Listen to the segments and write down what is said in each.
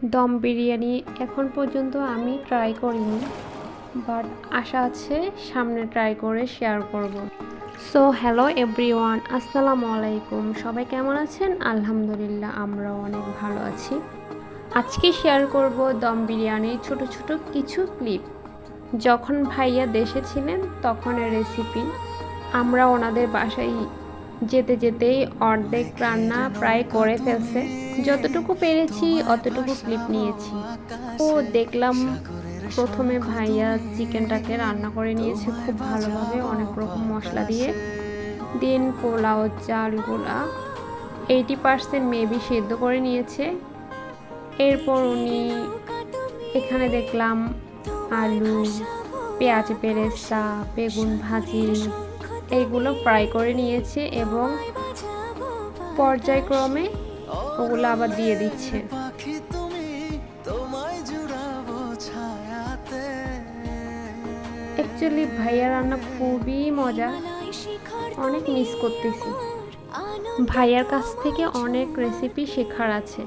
দম বিরিয়ানি এখন পর্যন্ত আমি ট্রাই করিনি, বাট আশা আছে সামনে ট্রাই করে শেয়ার করব। সো হ্যালো এভরিওয়ান, আসসালামু আলাইকুম। সবাই কেমন আছেন? আলহামদুলিল্লাহ, আমরাও অনেক ভালো আছি। আজকে শেয়ার করব দম বিরিয়ানির ছোট ছোট কিছু ক্লিপ। যখন ভাইয়া দেশে ছিলেন তখনের রেসিপি। আমরা ওনাদের বাসায় যেতে যেতেই অর্ধেক রান্না প্রায় করে ফেলছে। যতটুকু পেরেছি অতটুকু ক্লিপ নিয়েছি। তো দেখলাম প্রথমে ভাইয়া চিকেনটাকে রান্না করে নিয়েছে খুব ভালোভাবে, অনেক রকম মশলা দিয়ে। দেন পোলাও চালগুলা 80% মেবি সিদ্ধ করে নিয়েছে। এরপর উনি এখানে দেখলাম আলু, পেঁয়াজ বেরেস্তা, বেগুন ভাজি এইগুলো ফ্রাই করে নিয়েছে এবং পর্যায়ক্রমে ওগুলো আবার দিয়ে দিচ্ছে। অ্যাকচুয়ালি ভাইয়া রান্না খুবই মজা, অনেক মিস করতেছি। ভাইয়ার কাছ থেকে অনেক রেসিপি শেখার আছে।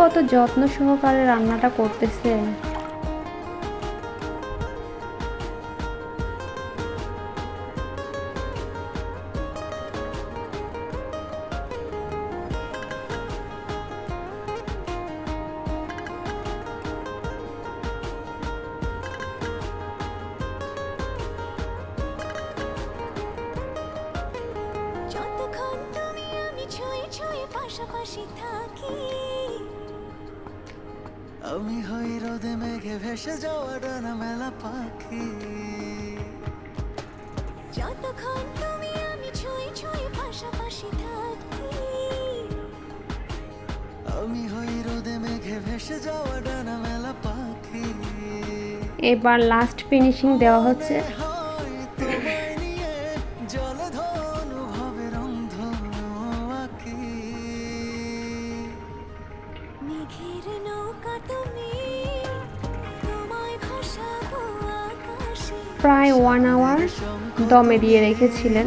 কত যত্ন সহকারে রান্নাটা করতেছে। পাশাপাশি থাকি আমি হই রোদে মেঘে ভেসে যাওয়া ডানা মেলা পাখি। যতক্ষণ তুমি আমি ছুঁয়ে ছুঁয়ে পাশাপাশি থাকি আমি হই রোদে মেঘে ভেসে যাওয়া ডানা মেলা পাখি। এবার লাস্ট ফিনিশিং দেওয়া হচ্ছে। প্রায় 1 আওয়ার দমে দিয়ে রেখেছিলেন।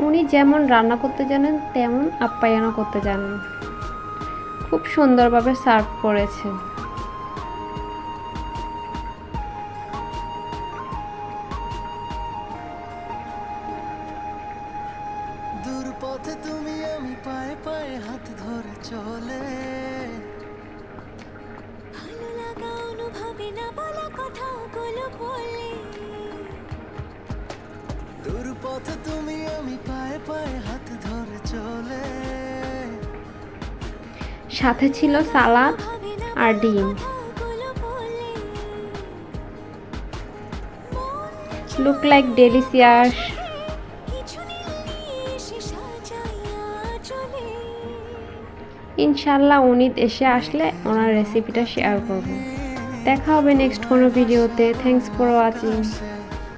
উনি যেমন রান্না করতে জানেন তেমন আপ্যায়নও করতে জানেন। খুব সুন্দরভাবে সার্ভ করেছেন। দূর পথে তুমি আমি পায়ে পায়ে হাত ধরে চলে ভালো লাগা অনুভবে না বলা কথাগুলো বলে। দূর পথে তুমি আমি পায়ে পায়ে হাত ধরে চলে। সাথে ছিল সালাদ আর ডিম। Look like delicious. ইনশাল্লাহ উনি দেশে আসলে ওনার রেসিপিটা শেয়ার করব। দেখা হবে নেক্সট কোনো ভিডিওতে। Thanks for watching.